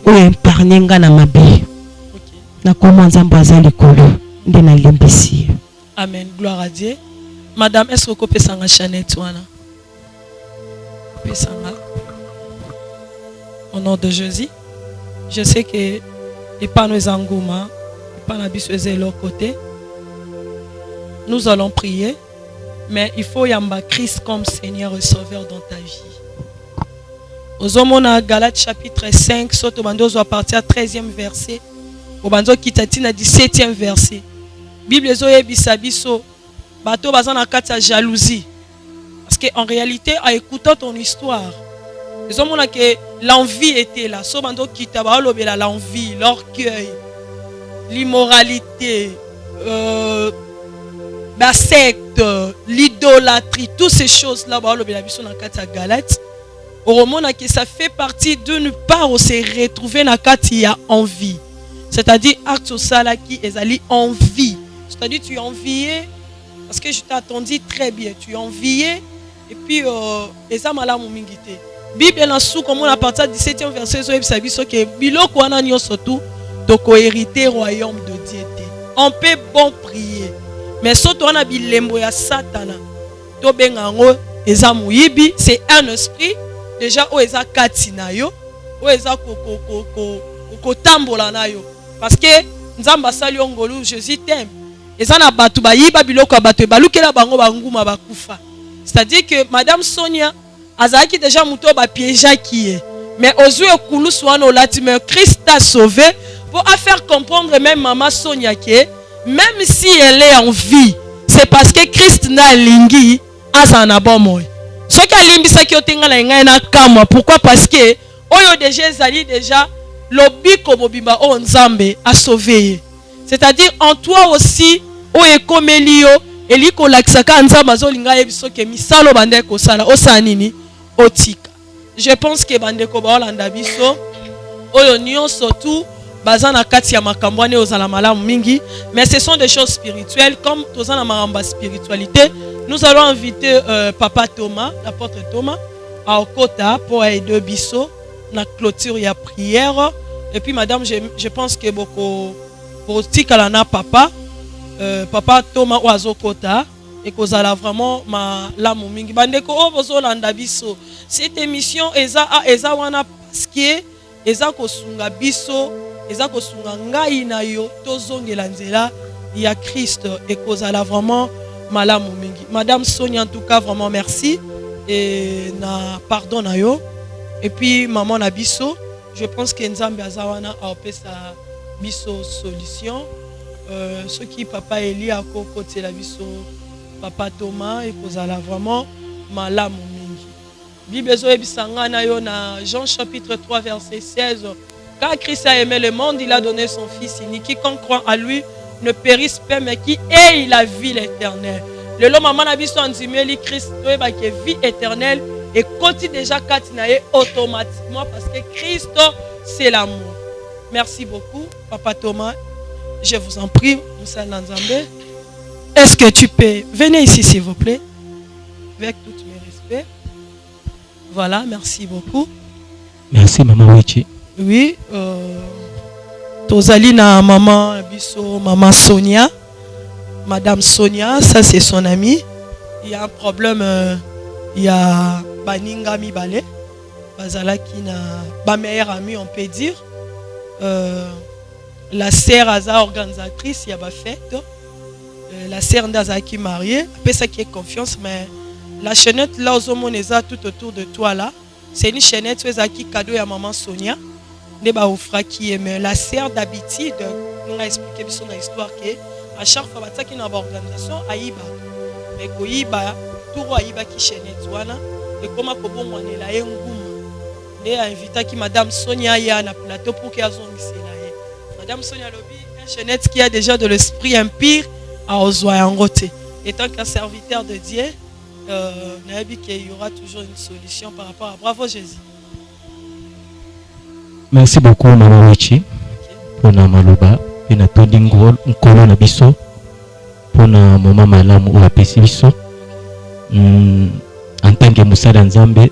Oyo épargner nga na mabe. Na koma nzambo azali likolo nde na limbisi. Amen. Gloire à Dieu. Madame, est-ce que vous pouvez s'en chaîner au nom de Jésus. Je sais que les panneaux angouma, les panneaux de l'autre côté. Nous allons prier, mais il faut yamba Christ comme Seigneur et Sauveur dans ta vie. Ozomona Galates chapitre 5, soto bandozo à partir du 13e verset, au banzo kitatina 17e verset. Bible ezoye bisabiso bato bazana kata jalousie parce que en réalité en écoutant ton histoire ils ont montré que l'envie était là so bando kitaba lobela l'envie l'orgueil l'immoralité la secte l'idolâtrie toutes ces choses là ba lobela biso na kata Galates Oromona que ça fait partie d'une part où c'est retrouvé na kati ya envie. C'est-à-dire acte sala qui ezali envie. C'est-à-dire tu es envié parce que je t'ai attendu très bien. Tu es envié et puis eza malamu mingi te. Bible na sou comme on a parti à 17e verset zo ebisa biso que biloko wana nyonso tout toko hériter royaume de Dieu te. On peut bon prier. Mais surtout on a bilembo ya satana. To bengango eza muyibi, c'est un esprit déjà o eza katina yo, o eza ko tambola na yo. Parce que nzamba sali ngolu Jésus t'aime. Eza na batu ba yiba biloko batu balukela bango banguma bakufa. C'est-à-dire que madame Sonia azaki déjà muto ba piéja qui est. Mais ozu ekulu swana olati mais Christ t'a sauvé pour faire comprendre même maman Sonia que même si elle est en vie, c'est parce que Christ n'a lingi azana bomoy. Ce qui a limbisa ki otenga na ngai na kamwa. Pourquoi? Parce que oyo déjà ezali déjà lobiko bobimba o nzambe a sauvé. C'est-à-dire en toi aussi o ekomelio eliko laksaka nzambe azolinga yebiso ke misalo bande ko sala osanini otika. Je pense que bande ko ba olanda biso oyo nyonso tout bazana kati ya makambwane ozala malamu mingi, mais ce sont des choses spirituelles comme tozana maramba spiritualité. Nous allons inviter Papa Thomas, l'apôtre Thomas, à Okota pour aider Bisso la clôture et la prière. Et puis, madame, je pense que beaucoup pour Tikalana Papa, Papa Thomas Oazokota, et que vous allez vraiment la momingi. Bandeko Obozolanda Bisso. Cette émission, Eza wana parce que Eza Kosunga Bisso, Eza Kosunga Ngai na yo, Tozongela Nzela, il y a Christ, et que vous allez vraiment malamu mingi. Madame Sonia, en tout cas, vraiment merci. Et na pardon na yo. Et puis, maman na biso, je pense que Nzambe Azawana a opé sa biso solution. Ce qui papa Eli a côté la biso, papa Thomas, et que la vraiment malamu mingi. Bible zo ebisanga na yo na Jean chapitre 3 verset 16. Car Christ a aimé le monde, il a donné son fils unique. Quiconque croit à lui ne périsse pas, mais qui ait la vie éternelle. Le long maman a vu son dimeli Christ qui est vie éternelle et continue déjà katinaye automatiquement parce que Christ c'est l'amour. Merci beaucoup, Papa Thomas. Je vous en prie, Moussa Nanzambe. Est-ce que tu peux venir ici, s'il vous plaît, avec tous mes respects. Voilà, merci beaucoup. Merci, Maman Wichi. Oui. Tozali na maman biso, maman Sonia, madame Sonia, ça c'est son amie. Il y a un problème, il y a baninga mibale, bazala qui na ba meilleure amie on peut dire. La sœur Aza organisatrice, il y a ba fête. La sœur Ndaza qui mariée, après ça qui est confiance, mais la chaînette là aux moneza tout autour de toi là, c'est une chaînette qui cadeau à maman Sonia. Mais la sœur d'habitude, nous a expliqué son histoire que à chaque fois qu'il y a une organisation, Aïba, mais Koïba, tout Aïba qui chaînette, et comment on est là, et a invité qui Madame Sonia y a un plateau pour qu'elle soit Madame Sonia Lobi, un chaînette qui a déjà de l'esprit impire à Ozoa en roté. Étant qu'un serviteur de Dieu, il y aura toujours une solution par rapport à Bravo Jésus. Merci beaucoup, Maman Wichi, pour na maloba, et na tondingol, nkolo na biso, pour na mama malamu ou apesi biso. En tant que Moussa Nzambe,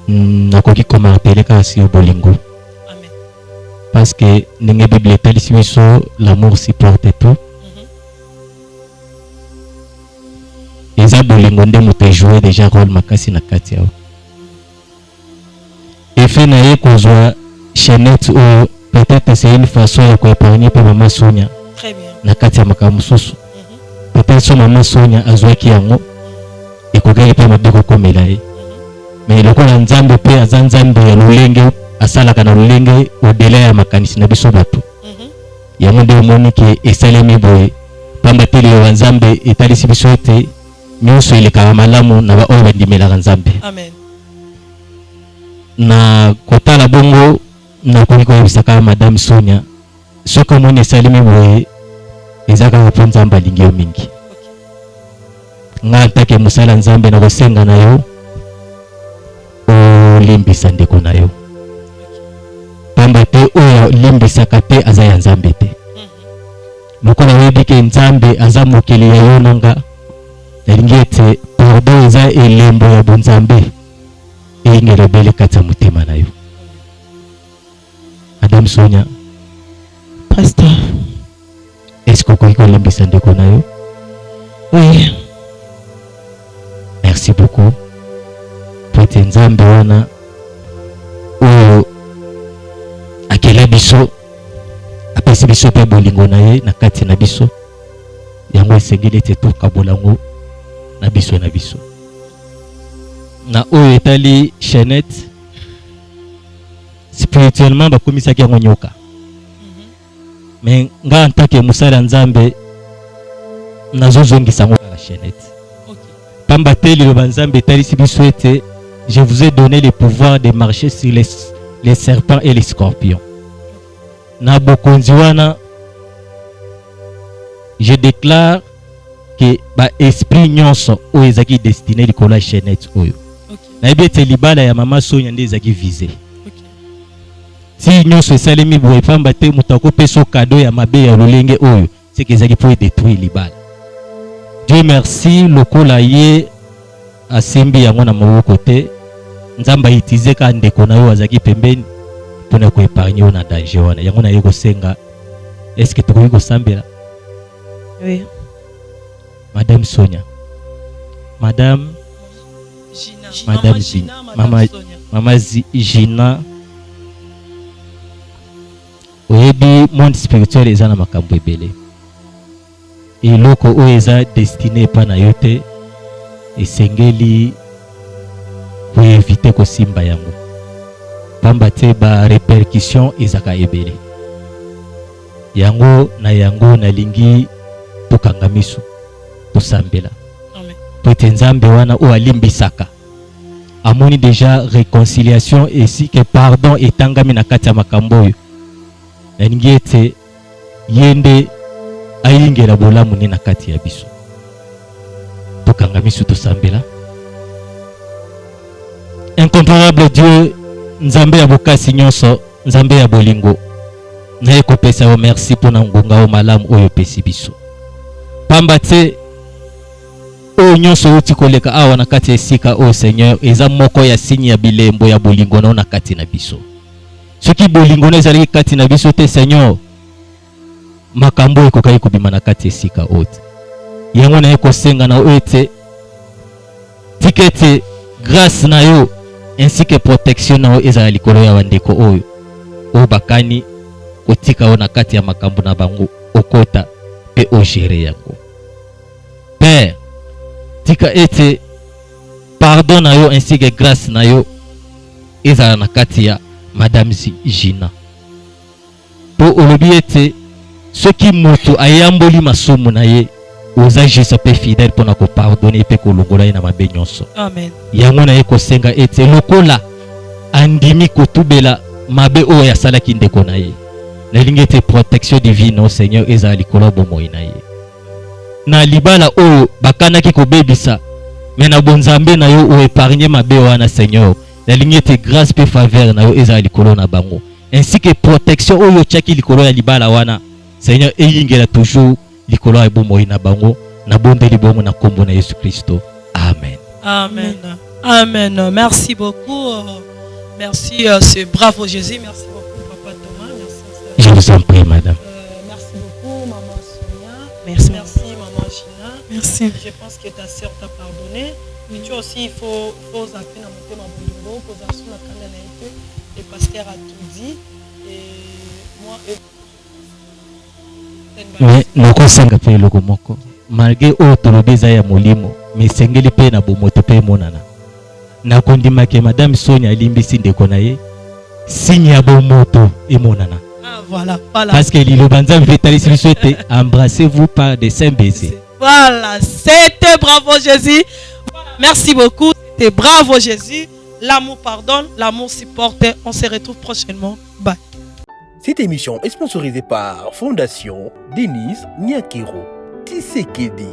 nakoki koma apeleka asi au bolingo. Amen. Parce que n'enge Bible talisi biso, l'amour supporte tout. Eza bolingo nde moto jouer déjà rôle makasi na kati yao. Et fait naie kozwa chaînette ou peut-être c'est une façon de épargner pour maman Sonia. Très bien. Na kati ya makamususu. Peut-être son maman Sonia azwaki yango et kokali pe mabeko komela ye. Mais le ko nzambe pe azanzambe ya lulenge asalaka na lulenge au-delà ya makanisi na biso bato. Yango nde omoni ke esalemi boye. Pamba tele ya nzambe etalisi biso ete nyonso ileka malamu na ba oyo bandimela nzambe. Amen. Na kota la bongo na koliko yebisaka Madame Sonia soki omoni esalemi boye ezaka mpo nzambe alingi yo mingi. Nga atake mosala nzambe na kosenga na yo olimbisa ndeko na yo pamba te oyo olimbisaka te aza ya nzambe te lokola oyebi ke nzambe aza mokili ya yo nanga nalingi ete pardon eza elembo ya bonzambe eyingela ebele kati ya motema na yo. Madame Sonia, Pasteur, est-ce que okoki kolimbisa ndeko na yo? oui. Merci beaucoup po ete nzambe wana oyo akela biso apesi biso mpe bolingo na ye na kati na biso yango esengeli ete tokabola yango na biso na biso na oyo etali chaînette spirituellement bakomisaki yango nyoka mais nga en tant que mosala nzambe nazozongisa yango kaka chaînette pamba te liloba nzambe etalisi biso ete je vous ai donné le pouvoir de marcher sur les serpents et les scorpions. Na bokonzi wana je déclare que ba esprit nyonso oyo ezaki destiné likolo ya chaînette oyo nayebi ete libala ya mama Sonia nde ezaki visé ti nyonso esalemi boye pamba te moto akopesa kado ya mabe ya lolenge oyo seke ezaki mpo edétruire libala. Dieu merci lokola ye asembi yango na maboko te nzamba itize ka ndeko na yo azaki pembeni mpona koepargne yo na danger wana yango na ye kosenga est-ce que tokoki kosambela? Oui. Madame Sonia, Madame Gina, Mama Gina, oyebi monde spirituel eza na makambo ebele eloko oyo eza destiné epa na yo te esengeli koevite kosimba yango pamba te ba répercussion ezaka ebele yango nalingi tokanga miso tosambela po ete nzambe wana oyo alimbisaka amoni déjà réconciliation esi ke pardon etangami na kati ya makambo oyo nalingi ete ye nde ayingela bolamu ne na kati ya biso tokanga miso tosambela. Incomparable Dieu nzambe ya bokasi nyonso nzambe ya bolingo naye kopesa yo merci mpona ngonga o malamu oyo pesi biso pamba te oyo nyonso outi koleka awa na kati ya esika oyo Seigneur eza moko ya signe ya bilembo ya bolingo na kati na biso soki bolingo na ezalaki kati na biso te Seigneur makambo ekokaki kobima na kati esika oyo yango naye kosenga na oyo ete tikete grâce na yo ainsi que protection na yo ezala likolo ya bandeko oyo bakani kotika o na kati ya makambo na bango okota pe ogere yango. Père, tika ete pardon na yo ainsi que grâce na yo ezala na kati ya Madame Gina po olobi ete soki moto ayamboli masumu na ye oza juste pe fidèle pona ko pardonner pe ko longola na mabe nyonso. Amen. Yango na ye kosenga ete lokola andimi kotubela mabe oyo ya salaki ndeko na ye nalingi ete protection divine au Seigneur ezala likolo bomoi na ye na libala oyo bakanaki kobebisa mais na bonzambe na yo o épargner mabe wana Seigneur nalingi ete grâce pe faveur na yo ezala likolo na bango ainsi que protection oyo tiaki likolo ya libala wana Seigneur eyingela toujours likolo ya bomoi na bango na bondeli bongo na kombo na Yesu Kristo. Amen. Amen. Amen. Merci beaucoup. Merci, c'est bravo Jésus. Merci beaucoup Papa Thomas. Merci. Je vous en prie Madame. Merci beaucoup Maman Sonia. Merci. Merci Maman Gina. Merci. Je pense que ta sœur t'a pardonné. Mais tu aussi il faut appeler dans mon thème bongo, poser sur la canne le pasteur a tout dit et moi mais nokosenga pe loko moko malgré o tolobeza ya molimo mais sengeli pe na bomoto pe monana na kondimake Madame Sonia alimbisi ndeko na ye signe ya bomoto e monana. Ah voilà, voilà. Parce que liloba nzambe vetalisi biso ete embrassez-vous par des saints baisers. Voilà, c'était bravo Jésus. Voilà, merci beaucoup. C'était bravo Jésus. L'amour pardonne, l'amour supporte. On se retrouve prochainement. Bye. Cette émission est sponsorisée par Fondation Denise Nyakero Tshisekedi.